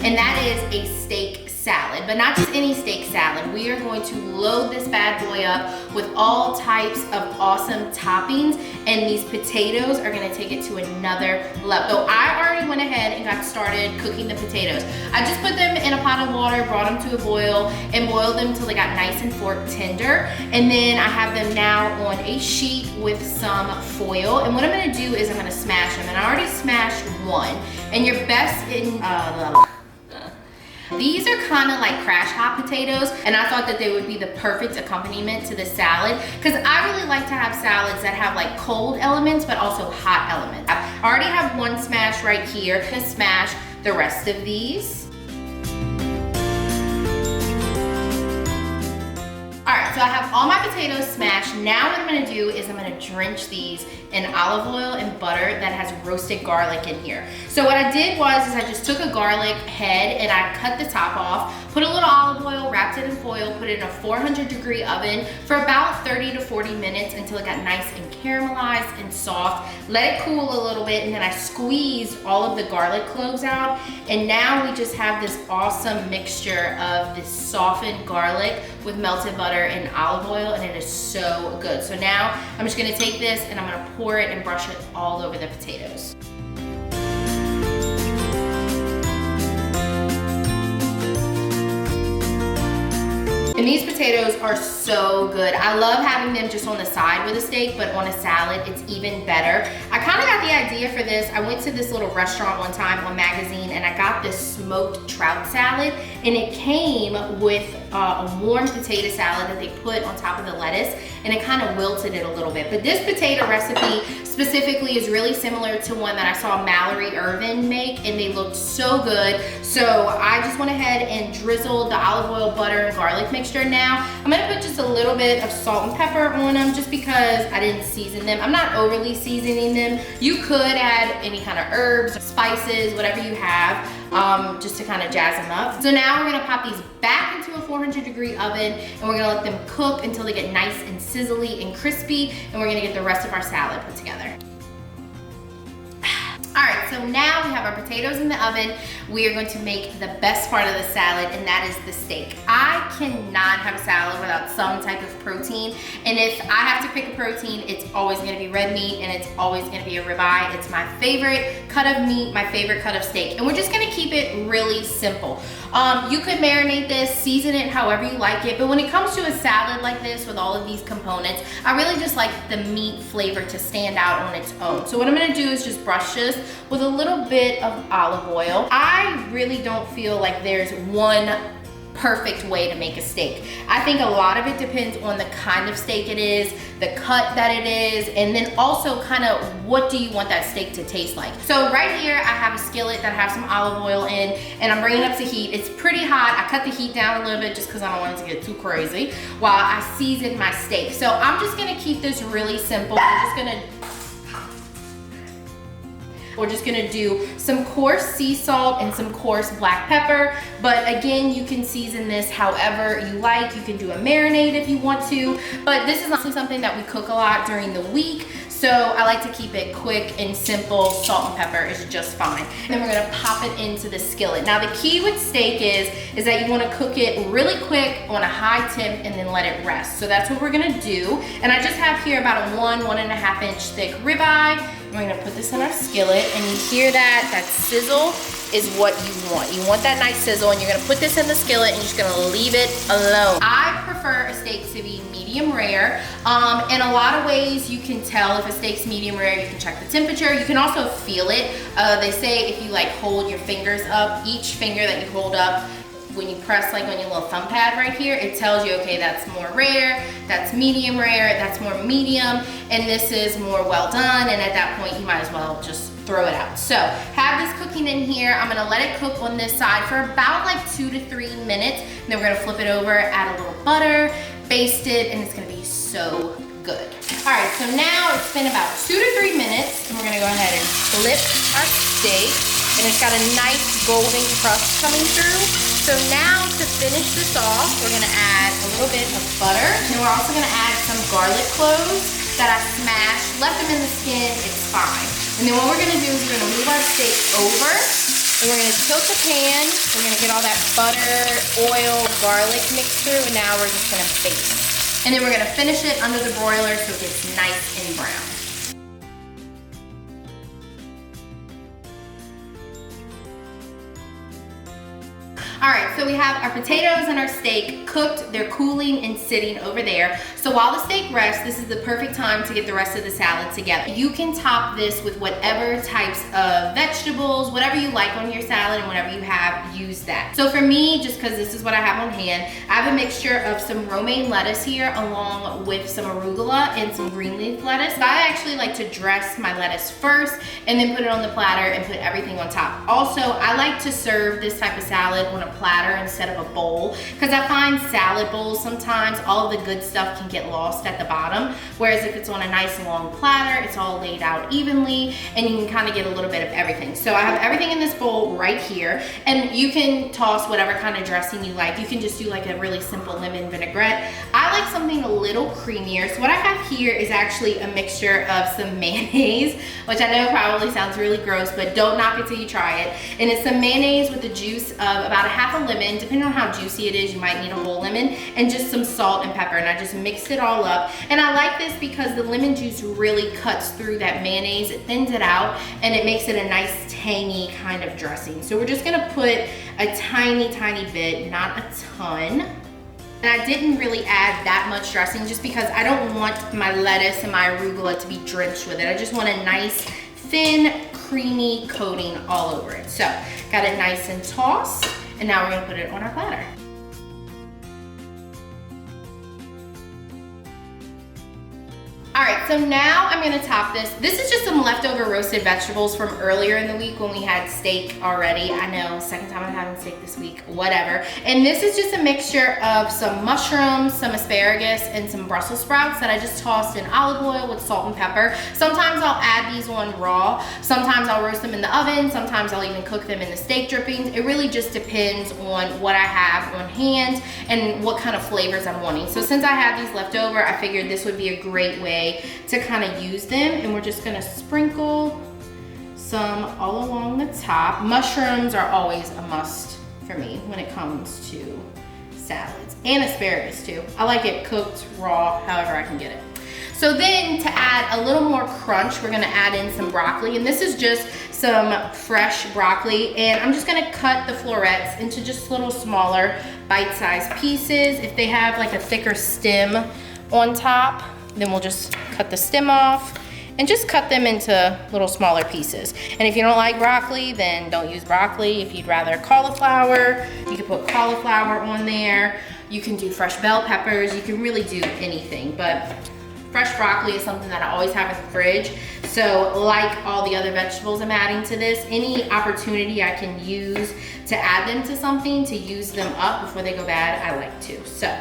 and that is a steak salad, but not just any steak salad. We are going to load this bad boy up with all types of awesome toppings, and these potatoes are gonna take it to another level. So I already went ahead and got started cooking the potatoes. I just put them in a pot of water, brought them to a boil, and boiled them till they got nice and fork tender. And then I have them now on a sheet with some foil. And what I'm gonna do is I'm gonna smash them. And I already smashed one. And you're best in, these are kind of like crash hot potatoes, and I thought that they would be the perfect accompaniment to the salad, because I really like to have salads that have like cold elements but also hot elements. I already have one smash right here. I'm gonna smash the rest of these. All right, so I have all my potatoes smashed. Now what I'm gonna do is I'm gonna drench these in olive oil and butter that has roasted garlic in here. So what I did was I just took a garlic head and I cut the top off, put a little olive oil, wrapped it in foil, put it in a 400-degree oven for about 30 to 40 minutes until it got nice and caramelized and soft. Let it cool a little bit, and then I squeezed all of the garlic cloves out, and now we just have this awesome mixture of this softened garlic with melted butter and olive oil, and it is so good. So now I'm just gonna take this and I'm gonna pour it and brush it all over the potatoes. And these potatoes are so good. I love having them just on the side with a steak, but on a salad, it's even better. I kind of got the idea for this. I went to this little restaurant one time on Magazine, and I got this smoked trout salad, and it came with a warm potato salad that they put on top of the lettuce, and it kind of wilted it a little bit. But this potato recipe specifically is really similar to one that I saw Mallory Irvin make, and they looked so good. So I just went ahead and drizzled the olive oil, butter, and garlic mixture. Now I'm gonna put just a little bit of salt and pepper on them just because I didn't season them. I'm not overly seasoning them. You could add any kind of herbs, spices, whatever you have, just to kind of jazz them up. So now we're gonna pop these back into a 400-degree oven, and we're gonna let them cook until they get nice and sizzly and crispy, and we're gonna get the rest of our salad put together. All right, so now we have our potatoes in the oven. We are going to make the best part of the salad, and that is the steak. I cannot have a salad without some type of protein, and if I have to pick a protein, it's always gonna be red meat, and it's always gonna be a ribeye. It's my favorite cut of meat, my favorite cut of steak, and we're just gonna keep it really simple. You could marinate this, season it however you like it, but when it comes to a salad like this with all of these components, I really just like the meat flavor to stand out on its own. So what I'm gonna do is just brush this with a little bit of olive oil. I really don't feel like there's one perfect way to make a steak. I think a lot of it depends on the kind of steak it is, the cut that it is, and then also kind of what do you want that steak to taste like. So right here I have a skillet that I have some olive oil in, and I'm bringing it up to heat. It's pretty hot. I cut the heat down a little bit just because I don't want it to get too crazy while I season my steak. So I'm just gonna keep this really simple. We're just gonna do some coarse sea salt and some coarse black pepper. But again, you can season this however you like. You can do a marinade if you want to, but this is not something that we cook a lot during the week. So I like to keep it quick and simple. Salt and pepper is just fine. And then we're gonna pop it into the skillet. Now the key with steak is that you wanna cook it really quick on a high temp and then let it rest. So that's what we're gonna do. And I just have here about a 1.5 inch thick ribeye. We're gonna put this in our skillet, and you hear that sizzle is what you want. You want that nice sizzle, and you're gonna put this in the skillet and you're just gonna leave it alone. I prefer a steak to be medium rare. In a lot of ways you can tell if a steak's medium rare. You can check the temperature. You can also feel it. They say if you like hold your fingers up, each finger that you hold up, when you press like on your little thumb pad right here, it tells you, okay, that's more rare, that's medium rare, that's more medium, and this is more well done, and at that point you might as well just throw it out. So have this cooking in here. I'm gonna let it cook on this side for about like 2 to 3 minutes, and then we're gonna flip it over, add a little butter, baste it, and it's gonna be so good. All right, so now it's been about 2 to 3 minutes, and we're gonna go ahead and flip our steak, and it's got a nice golden crust coming through. So now to finish this off, we're gonna add a little bit of butter, and we're also gonna add some garlic cloves that I smashed, left them in the skin, it's fine. And then what we're gonna do is we're gonna move our steak over, And we're gonna tilt the pan. We're gonna get all that butter, oil, garlic mixed through, and now we're just gonna baste. And then we're gonna finish it under the broiler so it gets nice and brown. All right, so we have our potatoes and our steak cooked. They're cooling and sitting over there. So while the steak rests, this is the perfect time to get the rest of the salad together. You can top this with whatever types of vegetables, whatever you like on your salad, and whatever you have, use that. So for me, just because this is what I have on hand, I have a mixture of some romaine lettuce here along with some arugula and some green leaf lettuce. I actually like to dress my lettuce first and then put it on the platter and put everything on top. Also, I like to serve this type of salad on a platter instead of a bowl, because I find salad bowls sometimes all of the good stuff can get lost at the bottom, whereas if it's on a nice long platter, it's all laid out evenly and you can kind of get a little bit of everything. So I have everything in this bowl right here, and you can toss whatever kind of dressing you like. You can just do like a really simple lemon vinaigrette. I like something a little creamier, so what I have here is actually a mixture of some mayonnaise, which I know probably sounds really gross, but don't knock it till you try it. And it's some mayonnaise with the juice of about half a lemon. Depending on how juicy it is, you might need a whole lemon, and just some salt and pepper, and I just mixed it all up. And I like this because the lemon juice really cuts through that mayonnaise, it thins it out, and it makes it a nice tangy kind of dressing. So we're just gonna put a tiny bit, not a ton. And I didn't really add that much dressing just because I don't want my lettuce and my arugula to be drenched with it. I just want a nice, thin, creamy coating all over it. So, got it nice and tossed, and now we're gonna put it on our platter. All right, so now I'm gonna top this. This is just some leftover roasted vegetables from earlier in the week when we had steak already. I know, second time I'm having steak this week, whatever. And this is just a mixture of some mushrooms, some asparagus, and some Brussels sprouts that I just tossed in olive oil with salt and pepper. Sometimes I'll add these on raw. Sometimes I'll roast them in the oven. Sometimes I'll even cook them in the steak drippings. It really just depends on what I have on hand and what kind of flavors I'm wanting. So since I have these left over, I figured this would be a great way to kind of use them, and we're just gonna sprinkle some all along the top. Mushrooms are always a must for me when it comes to salads, and asparagus too. I like it cooked raw, however I can get it. So then to add a little more crunch, we're gonna add in some broccoli, and this is just some fresh broccoli, and I'm just gonna cut the florets into just little smaller bite-sized pieces. If they have like a thicker stem on top, then we'll just cut the stem off and just cut them into little smaller pieces. And if you don't like broccoli, then don't use broccoli. If you'd rather cauliflower, you can put cauliflower on there. You can do fresh bell peppers. You can really do anything, but fresh broccoli is something that I always have in the fridge. So like all the other vegetables I'm adding to this, any opportunity I can use to add them to something, to use them up before they go bad, I like to. So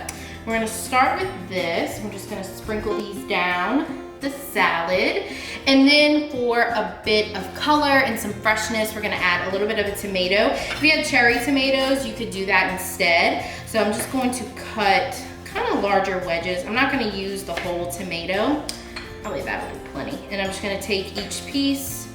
we're gonna start with this. We're just gonna sprinkle these down the salad. And then for a bit of color and some freshness, we're gonna add a little bit of a tomato. If you had cherry tomatoes, you could do that instead. So I'm just going to cut kind of larger wedges. I'm not gonna use the whole tomato. Probably that would be plenty. And I'm just gonna take each piece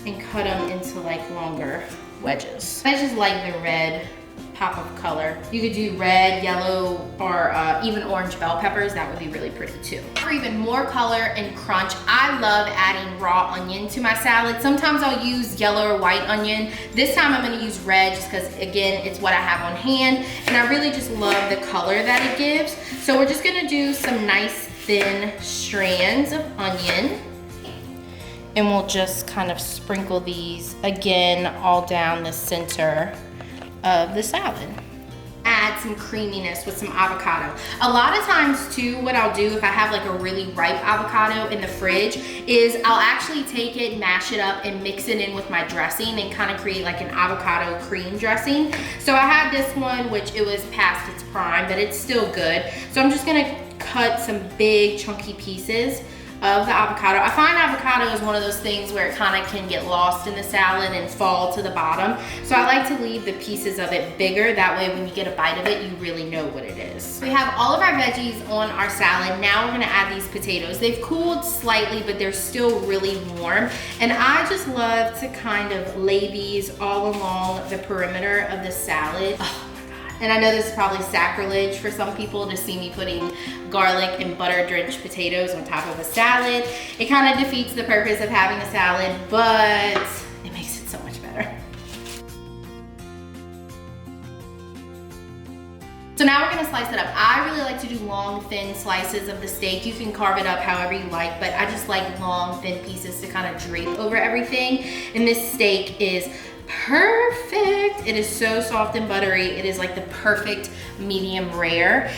and cut them into like longer wedges. I just like the red pop of color. You could do red, yellow, or even orange bell peppers. That would be really pretty too. For even more color and crunch, I love adding raw onion to my salad. Sometimes I'll use yellow or white onion. This time I'm gonna use red just because, again, it's what I have on hand, and I really just love the color that it gives. So we're just gonna do some nice thin strands of onion, and we'll just kind of sprinkle these again all down the center of the salad. Add some creaminess with some avocado. A lot of times too, what I'll do if I have like a really ripe avocado in the fridge is I'll actually take it, mash it up, and mix it in with my dressing and kind of create like an avocado cream dressing. So I had this one, which it was past its prime, but it's still good. So I'm just gonna cut some big chunky pieces of the avocado. I find avocado is one of those things where it kind of can get lost in the salad and fall to the bottom. So I like to leave the pieces of it bigger. That way when you get a bite of it, you really know what it is. We have all of our veggies on our salad. Now we're gonna add these potatoes. They've cooled slightly, but they're still really warm. And I just love to kind of lay these all along the perimeter of the salad. Oh my God. And I know this is probably sacrilege for some people to see me putting garlic and butter drenched potatoes on top of a salad. It kind of defeats the purpose of having a salad, but it makes it so much better. So now we're gonna slice it up. I really like to do long, thin slices of the steak. You can carve it up however you like, but I just like long, thin pieces to kind of drape over everything. And this steak is perfect. It is so soft and buttery. It is like the perfect medium rare.